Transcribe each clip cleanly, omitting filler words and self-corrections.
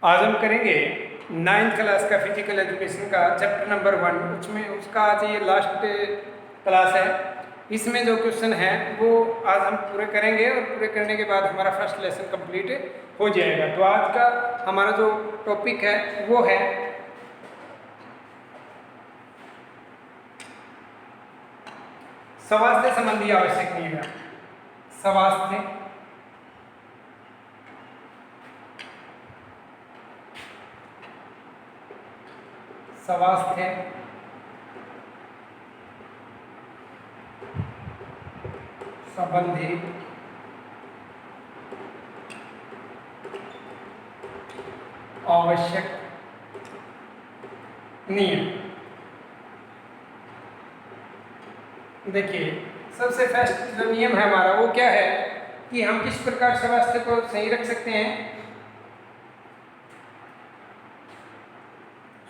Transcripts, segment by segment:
आज हम करेंगे 9th क्लास का फिजिकल एजुकेशन का चैप्टर नंबर 1। उसमें उसका आज ये लास्ट क्लास है। इसमें जो क्वेश्चन है वो आज हम पूरे करेंगे और पूरे करने के बाद हमारा फर्स्ट लेसन कंप्लीट हो जाएगा। तो आज का हमारा जो टॉपिक है वो है स्वास्थ्य संबंधी आवश्यक नियम। स्वास्थ्य स्वास्थ्य संबंधी आवश्यक नियम। देखिए, सबसे फर्स्ट जो नियम है हमारा वो क्या है कि हम किस प्रकार स्वास्थ्य को सही रख सकते हैं।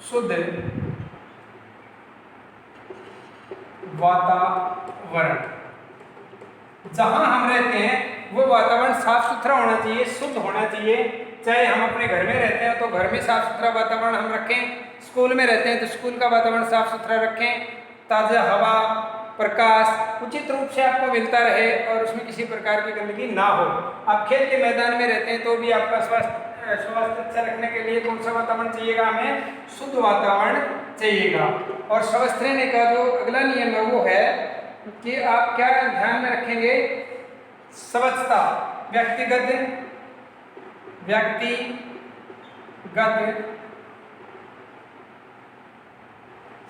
शुद्ध वातावरण, जहां हम रहते हैं वो वातावरण साफ सुथरा होना चाहिए, शुद्ध होना चाहिए। चाहे हम अपने घर में रहते हैं तो घर में साफ सुथरा वातावरण हम रखें, स्कूल में रहते हैं तो स्कूल का वातावरण साफ सुथरा रखें, ताज़ा हवा प्रकाश उचित रूप से आपको मिलता रहे और उसमें किसी प्रकार की गंदगी ना हो। आप खेल के मैदान में रहते हैं तो भी आपका स्वास्थ्य अच्छा रखने के लिए कौन सा वातावरण चाहिएगा? हमें शुद्ध वातावरण चाहिएगा। और स्वस्थ रहने का जो अगला नियम है वो है कि आप क्या ध्यान में रखेंगे? स्वच्छता, व्यक्तिगत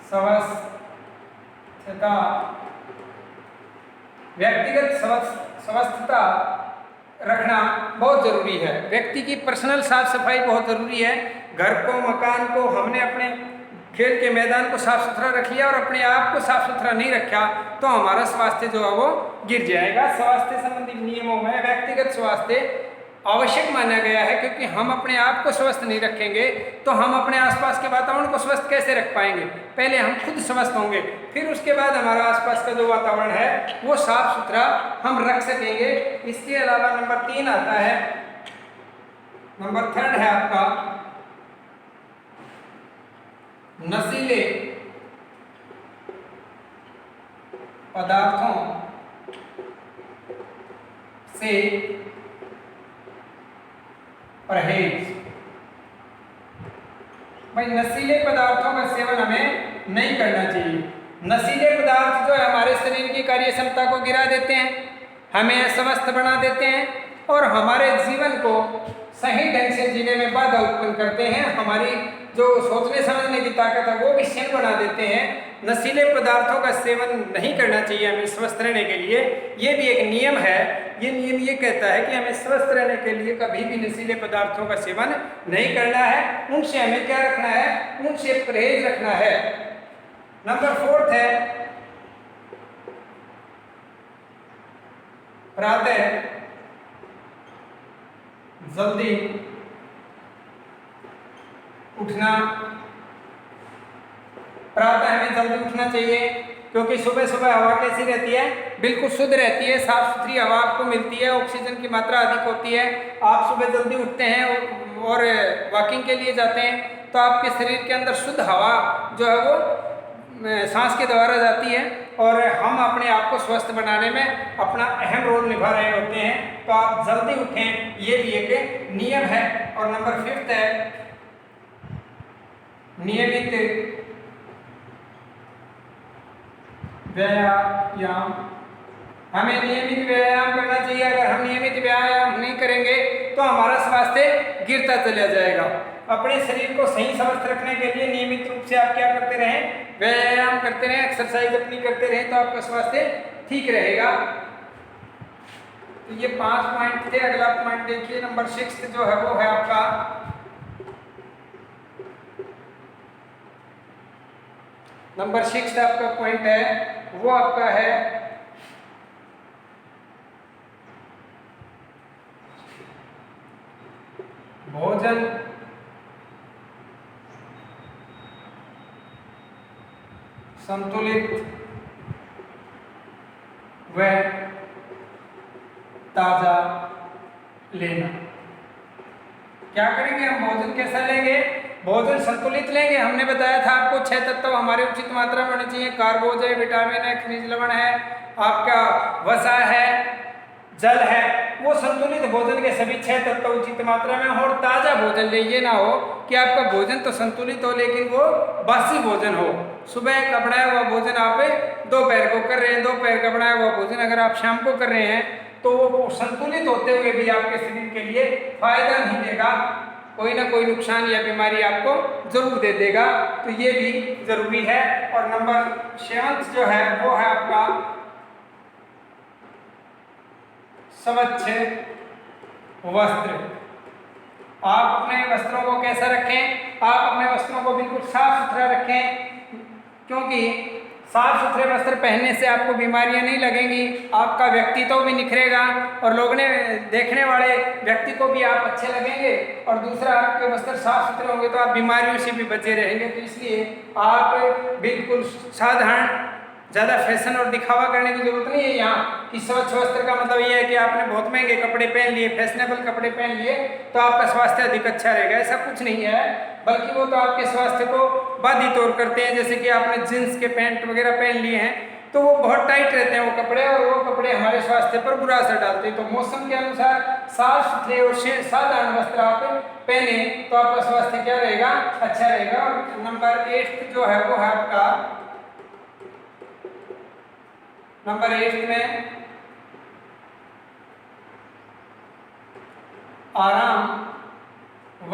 स्वच्छता, व्यक्तिगत स्वच्छता रखना बहुत ज़रूरी है। व्यक्ति की पर्सनल साफ सफाई बहुत ज़रूरी है। घर को, मकान को, हमने अपने खेल के मैदान को साफ सुथरा रख लिया और अपने आप को साफ सुथरा नहीं रखा तो हमारा स्वास्थ्य जो है वो गिर जाएगा। स्वास्थ्य संबंधी नियमों में व्यक्तिगत स्वास्थ्य आवश्यक माना गया है, क्योंकि हम अपने आप को स्वस्थ नहीं रखेंगे तो हम अपने आसपास के वातावरण को स्वस्थ कैसे रख पाएंगे? पहले हम खुद स्वस्थ होंगे, फिर उसके बाद हमारा आसपास का जो वातावरण है वो साफ सुथरा हम रख सकेंगे। इसके अलावा नंबर 3 आता है, नंबर 3 है आपका नशीले पदार्थों से परहेज। भाई, नशीले पदार्थों का सेवन हमें नहीं करना चाहिए। नशीले पदार्थ जो है हमारे शरीर की कार्य क्षमता को गिरा देते हैं, हमें अस्वस्थ बना देते हैं और हमारे जीवन को सही ढंग से जीने में बाधा उत्पन्न करते हैं। हमारी जो सोचने समझने की ताकत है वो भी क्षीण बना देते हैं। नशीले पदार्थों का सेवन नहीं करना चाहिए हमें स्वस्थ रहने के लिए। ये भी एक नियम है। ये नियम ये कहता है कि हमें स्वस्थ रहने के लिए कभी भी नशीले पदार्थों का सेवन नहीं करना है। उनसे हमें क्या रखना है? उनसे परहेज रखना है। नंबर 4 है प्रातः जल्दी उठना। प्रातः हमें जल्दी उठना चाहिए, क्योंकि सुबह सुबह हवा कैसी रहती है? बिल्कुल शुद्ध रहती है, साफ सुथरी हवा आपको मिलती है, ऑक्सीजन की मात्रा अधिक होती है। आप सुबह जल्दी उठते हैं और वॉकिंग के लिए जाते हैं तो आपके शरीर के अंदर शुद्ध हवा जो है वो सांस के द्वारा जाती है और हम अपने आप को स्वस्थ बनाने में अपना अहम रोल निभा रहे होते हैं। तो आप जल्दी उठें, ये भी एक नियम है। और नंबर 5 है नियमित व्यायाम। हमें नियमित व्यायाम करना चाहिए। अगर हम नियमित व्यायाम नहीं करेंगे तो हमारा स्वास्थ्य गिरता चला जाएगा। अपने शरीर को सही स्वस्थ रखने के लिए नियमित रूप से आप क्या करते रहें? व्यायाम करते रहें, एक्सरसाइज अपनी करते रहें तो आपका स्वास्थ्य ठीक रहेगा। तो ये 5 पॉइंट थे। अगला पॉइंट देखिए, नंबर 6 जो है वो है आपका नंबर 6 आपका पॉइंट है वो आपका है भोजन संतुलित व ताज़ा लेना। क्या करेंगे हम, भोजन कैसा लेंगे, भोजन संतुलित लेंगे। हमने बताया था आपको 6 तत्व हमारे उचित मात्रा में होने चाहिए, कार्बोज है, विटामिन है, खनिज लवण है, आपका वसा है, जल है, वो संतुलित भोजन के सभी 6 तत्व उचित मात्रा में हो। और ताजा भोजन ले, ये ना हो कि आपका भोजन तो संतुलित हो लेकिन वो बासी भोजन हो। सुबह का बनाया हुआ भोजन आप दोपहर को कर रहे हैं, दोपहर का बनाया हुआ भोजन अगर आप शाम को कर रहे हैं तो वो संतुलित होते हुए भी आपके शरीर के लिए फायदा नहीं देगा, कोई ना कोई नुकसान या बीमारी आपको जरूर दे देगा। तो ये भी जरूरी है। और नंबर 7 जो है वो है आपका स्वच्छ वस्त्र। आप अपने वस्त्रों को कैसा रखें, आप अपने वस्त्रों को बिल्कुल साफ सुथरा रखें, क्योंकि साफ सुथरे वस्त्र पहनने से आपको बीमारियां नहीं लगेंगी, आपका व्यक्तित्व भी निखरेगा और लोग ने देखने वाले व्यक्ति को भी आप अच्छे लगेंगे। और दूसरा, आपके वस्त्र साफ सुथरे होंगे तो आप बीमारियों से भी बचे रहेंगे। तो इसलिए आप बिल्कुल साधारण, ज़्यादा फैशन और दिखावा करने की जरूरत नहीं है यहाँ कि स्वच्छ वस्त्र का मतलब ये है कि आपने बहुत महंगे कपड़े पहन लिए, फैशनेबल कपड़े पहन लिए तो आपका स्वास्थ्य अधिक अच्छा रहेगा, ऐसा कुछ नहीं है। बल्कि वो तो आपके स्वास्थ्य को बाधित और करते हैं। जैसे कि आपने जींस के पैंट वगैरह पहन लिए हैं तो वो बहुत टाइट रहते हैं वो कपड़े, और वो कपड़े हमारे स्वास्थ्य पर बुरा असर डालते हैं। तो मौसम के अनुसार साफ सुथरे और साधारण वस्त्र आप पहने तो आपका स्वास्थ्य क्या रहेगा, अच्छा रहेगा। और नंबर 8 जो है वो है आपका, नंबर 8 में आराम व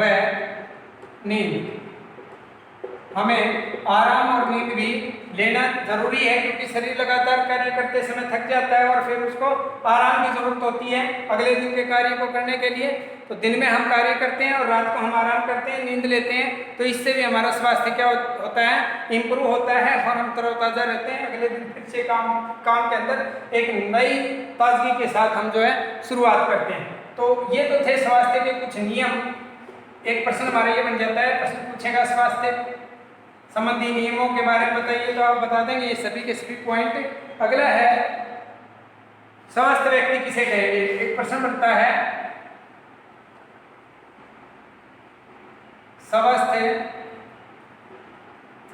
नींद। हमें आराम और नींद भी लेना जरूरी है, क्योंकि शरीर लगातार कार्य करते समय थक जाता है और फिर उसको आराम की जरूरत होती है अगले दिन के कार्य को करने के लिए। तो दिन में हम कार्य करते हैं और रात को हम आराम करते हैं, नींद लेते हैं, तो इससे भी हमारा स्वास्थ्य क्या होता है, इम्प्रूव होता है और हम तरोताजा रहते हैं। अगले दिन फिर से काम के अंदर एक नई ताजगी के साथ हम जो है शुरुआत करते हैं। तो ये तो थे स्वास्थ्य के कुछ नियम। एक प्रश्न हमारा ये बन जाता है, प्रश्न पूछेगा स्वास्थ्य संबंधी नियमों के बारे में बताइए, तो आप बता देंगे ये सभी के सभी पॉइंट। अगला है स्वस्थ व्यक्ति किसे कहेंगे। एक प्रश्न बनता है, स्वस्थ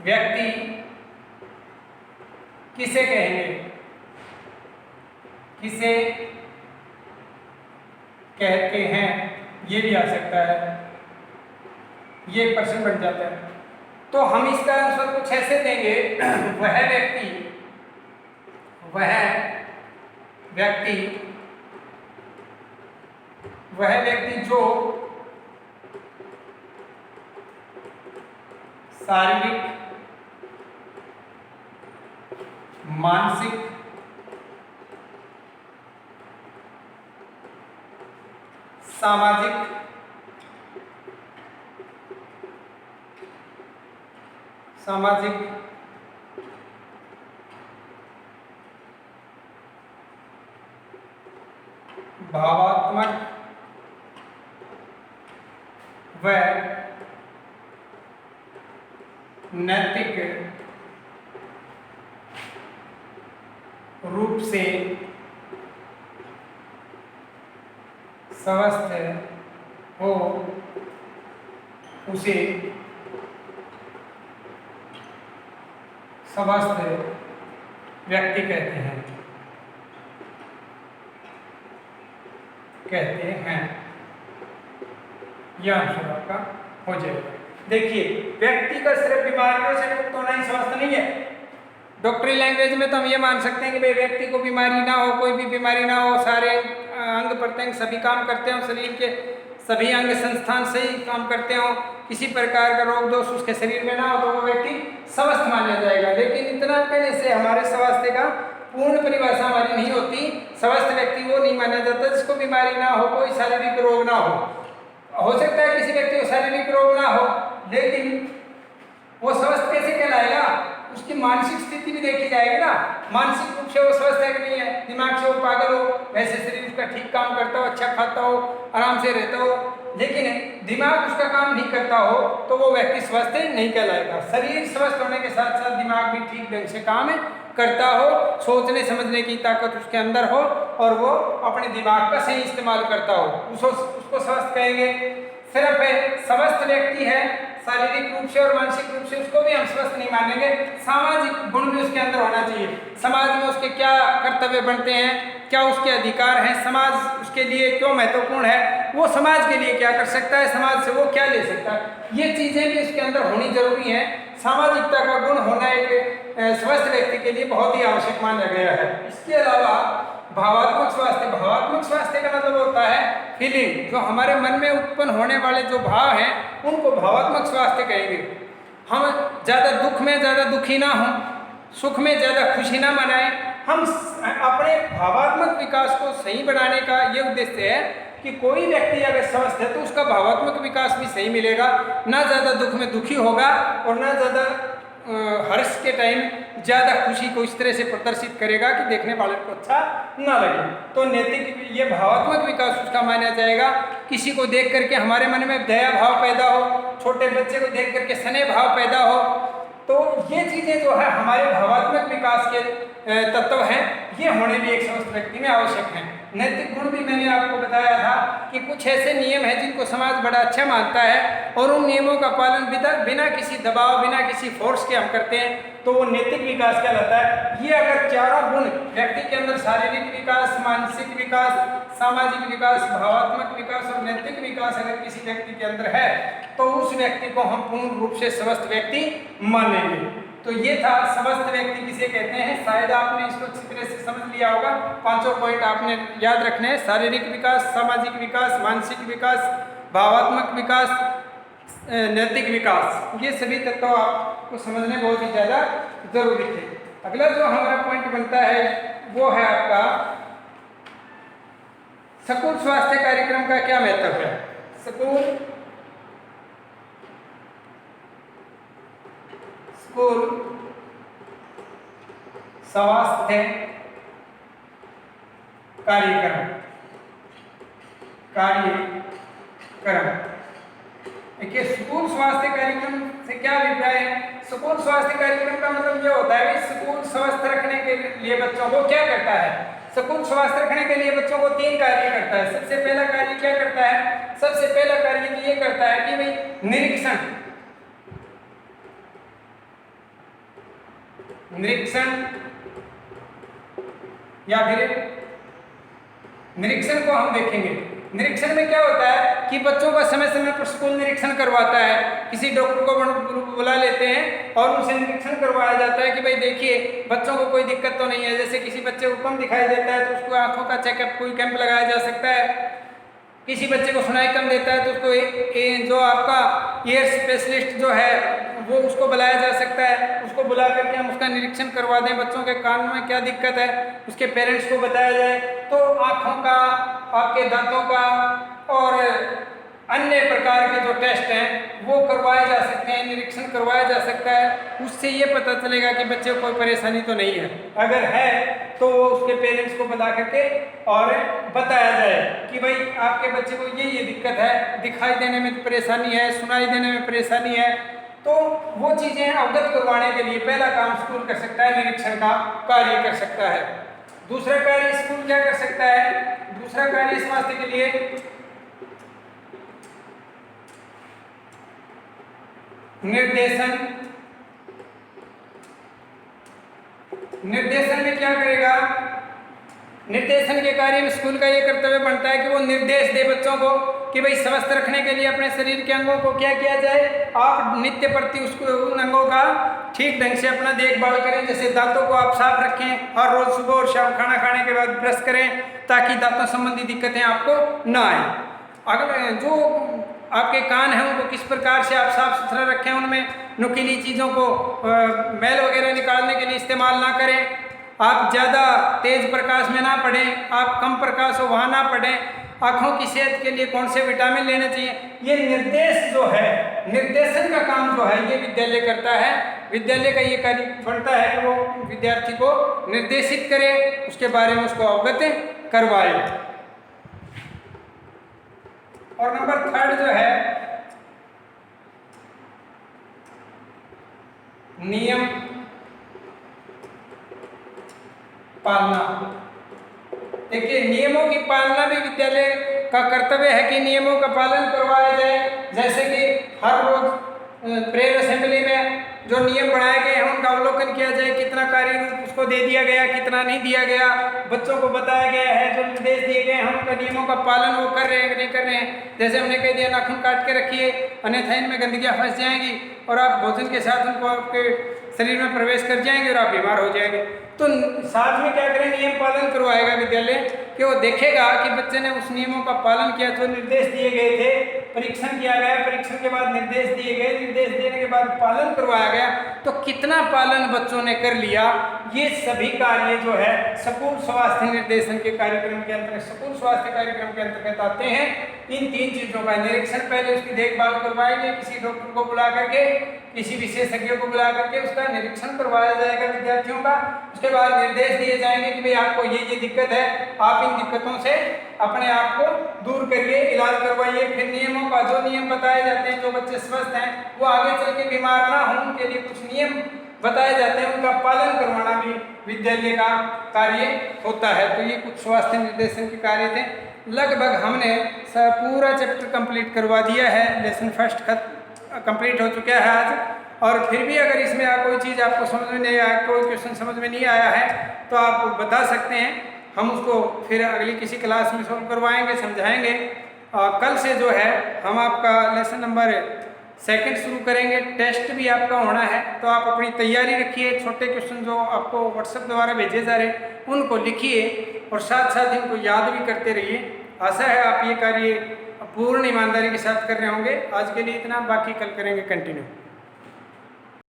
व्यक्ति किसे कहेंगे, किसे कहते हैं, ये भी आ सकता है, ये प्रश्न बन जाता है। तो हम इसका आंसर कुछ ऐसे देंगे, वह व्यक्ति जो शारीरिक, मानसिक, सामाजिक, भावात्मक व नैतिक रूप से स्वस्थ हो, उसे स्वस्थ व्यक्ति कहते हैं। यह आंसर आपका हो जाएगा। देखिए, व्यक्ति का सिर्फ बीमारियों से मुक्त होना ही स्वास्थ्य नहीं है। डॉक्टरी लैंग्वेज में तो हम ये मान सकते हैं कि भाई व्यक्ति को बीमारी ना हो, कोई भी बीमारी ना हो, सारे अंग प्रत्यंग सभी काम करते हो, शरीर के सभी अंग संस्थान सही काम करते हो, किसी प्रकार का रोग दोष उसके शरीर में ना हो, तो वो व्यक्ति स्वस्थ माना जाएगा। लेकिन इतना कहने से हमारे स्वास्थ्य का पूर्ण परिभाषा हमारी नहीं होती। स्वस्थ व्यक्ति वो नहीं माना जाता जिसको बीमारी ना हो, कोई शारीरिक रोग ना हो सकता है किसी व्यक्ति को शारीरिक रोग ना हो, लेकिन वो स्वस्थ कैसे कहलाएगा, उसकी मानसिक स्थिति भी देखी जाएगी ना। मानसिक रूप से वो स्वस्थ है कि नहीं है, दिमाग से वो पागल हो, वैसे शरीर उसका ठीक काम करता हो, अच्छा खाता हो, आराम से रहता हो, लेकिन दिमाग उसका काम नहीं करता हो, तो वो व्यक्ति स्वस्थ नहीं कहलाएगा। शरीर स्वस्थ होने के साथ साथ दिमाग भी ठीक ढंग से काम करता हो, सोचने समझने की ताकत उसके अंदर हो और वो अपने दिमाग का सही इस्तेमाल करता हो, उसको स्वस्थ कहेंगे। सिर्फ स्वस्थ व्यक्ति है शारीरिक रूप से और मानसिक रूप से, उसको भी हम स्वस्थ नहीं मानेंगे। सामाजिक गुण भी उसके अंदर होना चाहिए। समाज में उसके क्या कर्तव्य बनते हैं, क्या उसके अधिकार हैं, समाज उसके लिए क्यों महत्वपूर्ण है, वो समाज के लिए क्या कर सकता है, समाज से वो क्या ले सकता है, ये चीज़ें भी उसके अंदर होनी जरूरी है। सामाजिकता का गुण होना एक स्वस्थ व्यक्ति के लिए बहुत ही आवश्यक माना गया है। इसके अलावा भावात्मक स्वास्थ्य, भावात्मक स्वास्थ्य का मतलब होता है फीलिंग, जो हमारे मन में उत्पन्न होने वाले जो भाव हैं उनको भावात्मक स्वास्थ्य कहेंगे। हम ज़्यादा दुख में ज़्यादा दुखी ना हों, सुख में ज़्यादा खुशी ना मनाएं। हम अपने भावात्मक विकास को सही बनाने का ये उद्देश्य है कि कोई व्यक्ति अगर स्वस्थ है तो उसका भावात्मक विकास भी सही मिलेगा, ना ज़्यादा दुख में दुखी होगा और ना ज़्यादा हर्ष के टाइम ज़्यादा खुशी को इस तरह से प्रदर्शित करेगा कि देखने वाले को अच्छा ना लगे। तो नैतिक ये भावात्मक विकास उसका माना जाएगा। किसी को देख करके हमारे मन में दया भाव पैदा हो, छोटे बच्चे को देख करके स्नेह भाव पैदा हो, तो ये चीज़ें जो है हमारे भावात्मक विकास के तत्व हैं, ये होने भी एक स्वस्थ व्यक्ति में आवश्यक हैं। नैतिक गुण भी मैंने आपको बताया था कि कुछ ऐसे नियम हैं जिनको समाज बड़ा अच्छा मानता है और उन नियमों का पालन बिना किसी दबाव, बिना किसी फोर्स के हम करते हैं, तो वो नैतिक विकास कहलाता है। ये अगर चारों गुण व्यक्ति के अंदर शारीरिक विकास, मानसिक विकास, सामाजिक विकास, भावात्मक विकास और नैतिक विकास अगर किसी व्यक्ति के अंदर है तो उस व्यक्ति को हम पूर्ण रूप से स्वस्थ व्यक्ति मानेंगे। तो ये था स्वस्थ व्यक्ति किसे कहते हैं। शायद आपने इसको अच्छी तरह से समझ लिया होगा। पांचों पॉइंट आपने याद रखने हैं: शारीरिक विकास, सामाजिक विकास, मानसिक विकास, भावात्मक विकास, नैतिक विकास। ये सभी तत्व आपको समझने बहुत ही ज़्यादा जरूरी थे। अगला जो हमारा पॉइंट बनता है वो है आपका स्कूल स्वास्थ्य कार्यक्रम का क्या महत्व है। स्कूल स्वास्थ्य कार्यक्रम देखिए, स्कूल स्वास्थ्य कार्यक्रम से क्या अभिप्राय है। स्कूल स्वास्थ्य कार्यक्रम का मतलब ये होता है कि स्कूल स्वस्थ रखने के लिए बच्चों को क्या करता है। स्कूल स्वस्थ रखने के लिए बच्चों को 3 कार्य करता है। सबसे पहला कार्य क्या करता है, सबसे पहला कार्य तो ये करता है कि भाई निरीक्षण या फिर निरीक्षण को हम देखेंगे। निरीक्षण में क्या होता है कि बच्चों का समय समय पर स्कूल निरीक्षण करवाता है। किसी डॉक्टर को बुला लेते हैं और उनसे निरीक्षण करवाया जाता है कि भाई देखिए बच्चों को कोई दिक्कत तो नहीं है। जैसे किसी बच्चे को कम दिखाई देता है तो उसको आंखों का चेकअप, कोई कैंप लगाया जा सकता है। किसी बच्चे को सुनाई कम देता है तो उसको जो आपका ईयर स्पेशलिस्ट जो है वो उसको बुलाया जा सकता है। उसको बुला करके हम उसका निरीक्षण करवा दें, बच्चों के कान में क्या दिक्कत है उसके पेरेंट्स को बताया जाए। तो आँखों का, आपके दांतों का और अन्य प्रकार के जो टेस्ट हैं वो करवाए जा सकते हैं, निरीक्षण करवाया जा सकता है। उससे ये पता चलेगा कि बच्चे को कोई परेशानी तो नहीं है। अगर है तो उसके पेरेंट्स को बुला करके और बताया जाए कि भाई आपके बच्चे को ये दिक्कत है, दिखाई देने में परेशानी है, सुनाई देने में परेशानी है। तो वो चीज़ें अवगत करवाने के लिए पहला काम स्कूल कर सकता है, निरीक्षण का कार्य कर सकता है। दूसरा कार्य स्कूल क्या कर सकता है, दूसरा कार्य स्वास्थ्य के लिए निर्देशन में क्या करेगा। निर्देशन के कार्य में स्कूल का ये कर्तव्य बनता है कि वो निर्देश दे बच्चों को कि भाई स्वस्थ रखने के लिए अपने शरीर के अंगों को क्या किया जाए। आप नित्य प्रति उसको उन अंगों का ठीक ढंग से अपना देखभाल करें। जैसे दांतों को आप साफ रखें, हर रोज सुबह और शाम खाना खाने के बाद ब्रश करें ताकि दांतों संबंधी दिक्कतें आपको ना आए। अगर जो आपके कान हैं उनको किस प्रकार से आप साफ सुथरा रखें, उनमें नुकीली चीज़ों को मैल वगैरह निकालने के लिए इस्तेमाल ना करें। आप ज़्यादा तेज प्रकाश में ना पढ़ें, आप कम प्रकाश हो वहाँ ना पढ़ें। आँखों की सेहत के लिए कौन से विटामिन लेने चाहिए, ये निर्देश जो है, निर्देशन का काम जो है ये विद्यालय करता है। विद्यालय का ये कार्य बनता है कि वो विद्यार्थी को निर्देशित करे, उसके बारे में उसको अवगत करवाए। और नंबर 3 जो है नियम पालना। देखिए, नियमों की पालना भी विद्यालय का कर्तव्य है कि नियमों का पालन करवाया जाए, जैसे कि हर रोज प्रेयर असेंबली में जो नियम बनाए गए हैं उनका अवलोकन किया जाए, कितना कार्य रूप उसको दे दिया गया, कितना नहीं दिया गया, बच्चों को बताया गया है, जो निर्देश दिए गए हैं उनका नियमों का पालन वो कर रहे हैं कि नहीं कर रहे हैं। जैसे हमने कह दिया नाखून काट के रखिए, अन्यथा इनमें गंदगियाँ फंस जाएंगी और आप भोजन के साथ उनको आपके शरीर में प्रवेश कर जाएंगे और आप बीमार हो जाएंगे। तो साथ में क्या करें, नियम पालन करवाएगा विद्यालय कि वो देखेगा कि बच्चे ने उस नियमों का पालन किया, जो निर्देश दिए गए थे, परीक्षण किया गया, परीक्षण के बाद निर्देश दिए गए, निर्देश देने के बाद पालन करवाया गया, तो कितना पालन बच्चों ने कर लिया। ये सभी कार्य जो है स्कूल स्वास्थ्य निर्देशन के कार्यक्रम के अंतर्गत, स्कूल स्वास्थ्य कार्यक्रम के अंतर्गत आते हैं। इन 3 चीजों का निरीक्षण, पहले उसकी देखभाल करवाएंगे, किसी डॉक्टर को बुला करके, किसी विशेषज्ञ को बुला करके उसका निरीक्षण करवाया जाएगा विद्यार्थियों का। उसके बाद निर्देश दिए जाएंगे कि भाई आपको ये दिक्कत है, आप इन दिक्कतों से अपने आप को दूर करिए, इलाज करवाइए। फिर नियमों का, जो नियम बताए जाते हैं, जो बच्चे स्वस्थ हैं वो आगे चल के बीमार ना हो, उनके लिए कुछ नियम बताए जाते हैं, उनका पालन करवाना भी विद्यालय का कार्य होता है। तो ये कुछ स्वास्थ्य निर्देशन के कार्य थे। लगभग हमने पूरा चैप्टर कंप्लीट करवा दिया है, लेसन फर्स्ट कंप्लीट हो चुका है आज। और फिर भी अगर इसमें कोई चीज़ आपको समझ में नहीं आया, कोई क्वेश्चन समझ में नहीं आया है, तो आप बता सकते हैं, हम उसको फिर अगली किसी क्लास में सॉल्व करवाएंगे, समझाएंगे। और कल से जो है हम आपका लेसन नंबर 2 शुरू करेंगे। टेस्ट भी आपका होना है, तो आप अपनी तैयारी रखिए। छोटे क्वेश्चन जो आपको व्हाट्सएप द्वारा भेजे जा रहे हैं उनको लिखिए और साथ साथ इनको याद भी करते रहिए। आशा है आप ये कार्य पूर्ण ईमानदारी के साथ कर रहे होंगे। आज के लिए इतना, बाकी कल करेंगे कंटिन्यू।